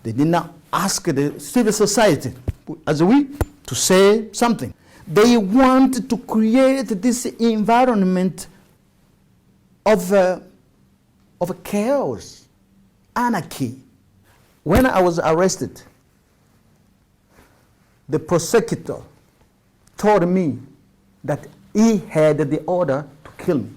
They did not ask the civil society, as we, to say something. They want to create this environment of chaos, anarchy. When I was arrested, the prosecutor told me that he had the order to kill me.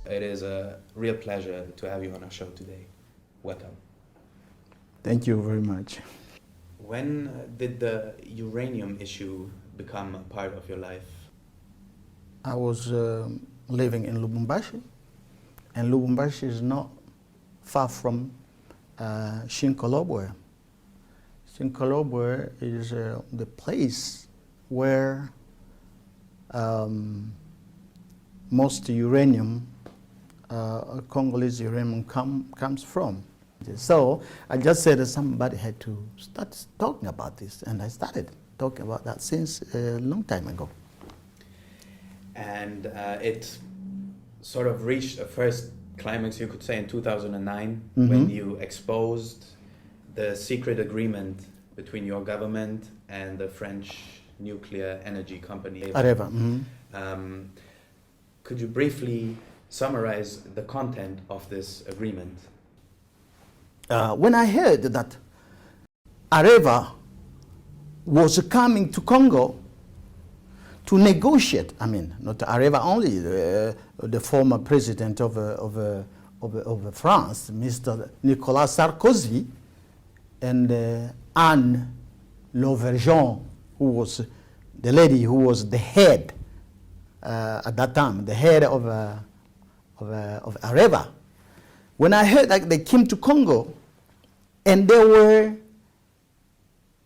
It is a real pleasure to have you on our show today. Welcome. Thank you very much. When did the uranium issue become a part of your life? I was living in Lubumbashi, and Lubumbashi is not far from Shinkolobwe. Shinkolobwe is the place where most uranium, Congolese uranium comes from. So I just said that somebody had to start talking about this, and I started talking about that since a long time ago. And it sort of reached a first climax, you could say, in 2009, when you exposed the secret agreement between your government and the French nuclear energy company, Areva. Could you briefly summarize the content of this agreement? When I heard that Areva was coming to Congo to negotiate, I mean, not Areva only, the former president of France, Mr. Nicolas Sarkozy, and Anne Lauvergeon, who was the lady who was the head at that time, the head of Areva. When I heard that they came to Congo, and there were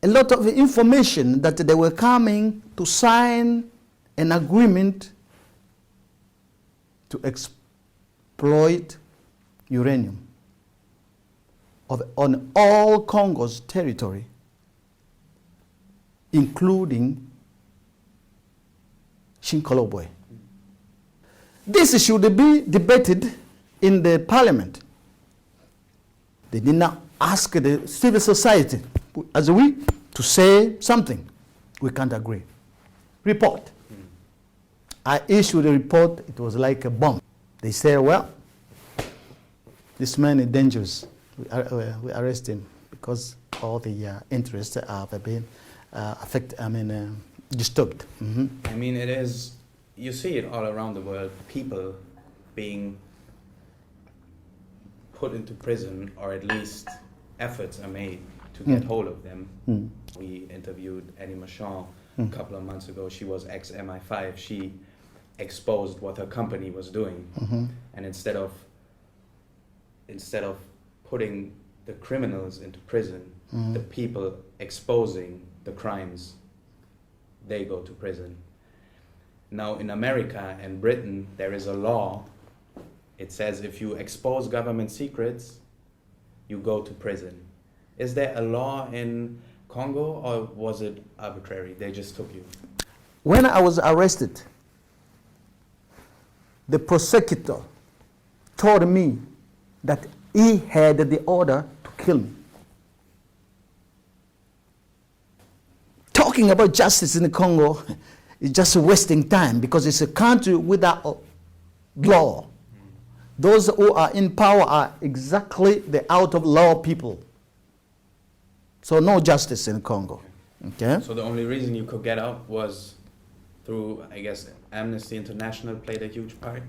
a lot of information that they were coming to sign an agreement to exploit uranium on all Congo's territory, including Shinkolobwe. This should be debated in the parliament. They did not ask the civil society, as we, to say something. We can't agree. Report. I issued a report. It was like a bomb. They said, well, this man is dangerous. We arrest him because all the interests have been disturbed. I mean, it is, you see it all around the world, people being put into prison, or at least efforts are made to get hold of them. We interviewed Eddie Marchand a couple of months ago. She was ex-MI5. She exposed what her company was doing. And instead of putting the criminals into prison, the people exposing the crimes, they go to prison. Now in America and Britain, there is a law. It says if you expose government secrets, you go to prison. Is there a law in Congo, or was it arbitrary? They just took you? When I was arrested, the prosecutor told me that he had the order to kill me. Talking about justice in the Congo is just wasting time, because it's a country without law. Those who are in power are exactly the out-of-law people. So no justice in Congo. Okay? So the only reason you could get out was through, I guess, Amnesty International played a huge part?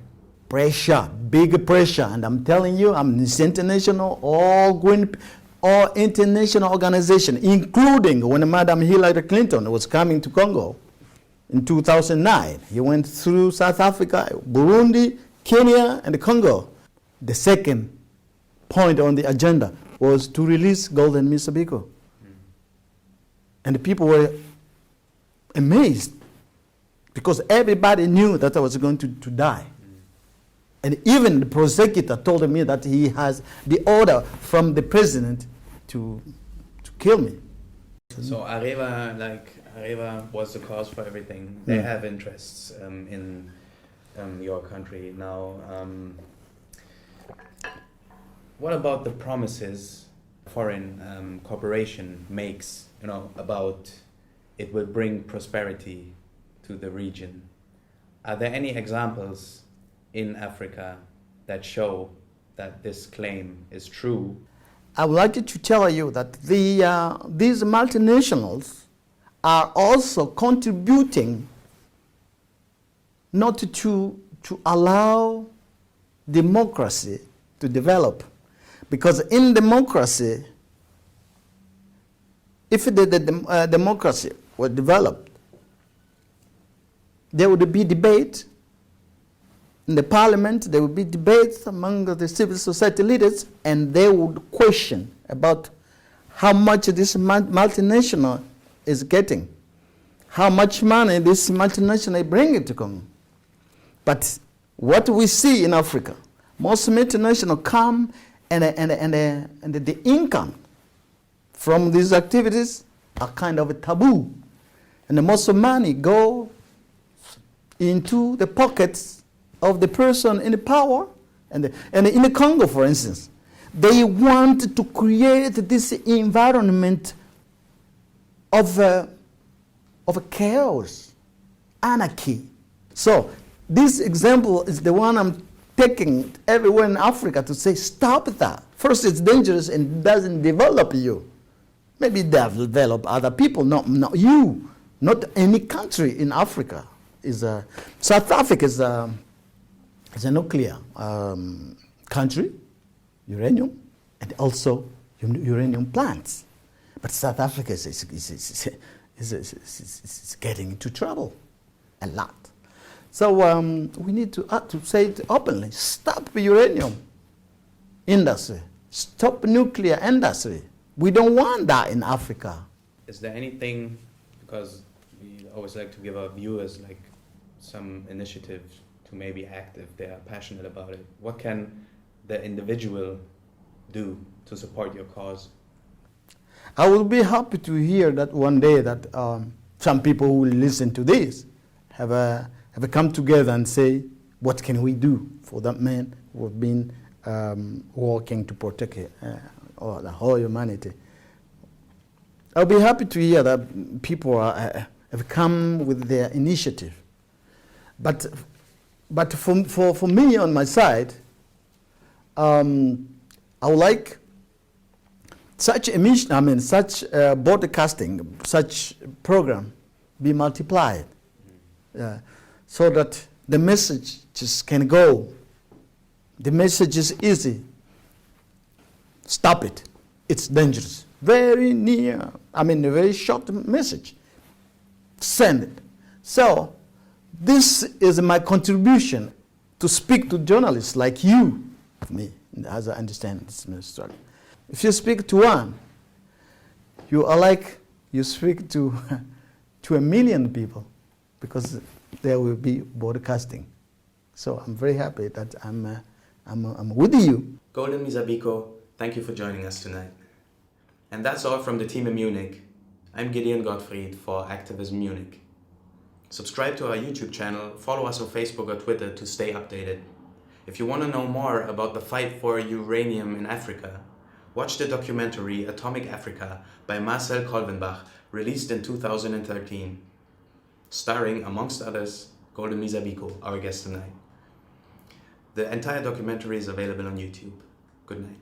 Pressure, big pressure. And I'm telling you, Amnesty International, all international organization, including when Madam Hillary Clinton was coming to Congo in 2009. He went through South Africa, Burundi, Kenya, and Congo. The second point on the agenda was to release Golden Misabiko. And the people were amazed, because everybody knew that I was going to die. And even the prosecutor told me that he has the order from the president to kill me. So Areva was the cause for everything. They have interests in your country now. What about the promises foreign corporation makes, about it will bring prosperity to the region? Are there any examples in Africa that show that this claim is true? I would like to tell you that these multinationals are also contributing not to allow democracy to develop. Because in democracy, if the democracy were developed, there would be debate in the parliament, there would be debates among the civil society leaders, and they would question about how much this multinational is getting, how much money this multinational is bringing to Congo. But what we see in Africa, most multinational come and the income from these activities are kind of a taboo. And the most money go into the pockets of the person in the power. And in the Congo, for instance, they want to create this environment of chaos, anarchy. So this example is the one I'm taking everywhere in Africa to say, stop that. First, it's dangerous and doesn't develop you. Maybe they'll develop other people, not you. Not any country in Africa. South Africa is a nuclear country, uranium, and also uranium plants. But South Africa is getting into trouble a lot. So we need to say it openly. Stop the uranium industry. Stop nuclear industry. We don't want that in Africa. Is there anything, because we always like to give our viewers like some initiative to maybe act if they are passionate about it. What can the individual do to support your cause? I will be happy to hear that one day that some people who will listen to this have come together and say, what can we do for that man who have been working to protect the whole humanity? I'll be happy to hear that people have come with their initiative. But for me on my side, I would like such emission, such broadcasting, such program be multiplied, so that the message just can go. The message is easy. Stop it. It's dangerous. Very near. A very short message. Send it. So this is my contribution to speak to journalists like you, me, as I understand this story. If you speak to one, you are like you speak to 1 million people, because there will be broadcasting. So I'm very happy that I'm with you. Golden Misabiko, thank you for joining us tonight. And that's all from the team in Munich. I'm Gideon Gottfried for Actvism Munich. Subscribe to our YouTube channel, follow us on Facebook or Twitter to stay updated. If you want to know more about the fight for uranium in Africa, watch the documentary Atomic Africa by Marcel Kolvenbach, released in 2013, starring, amongst others, Golden Misabiko, our guest tonight. The entire documentary is available on YouTube. Good night.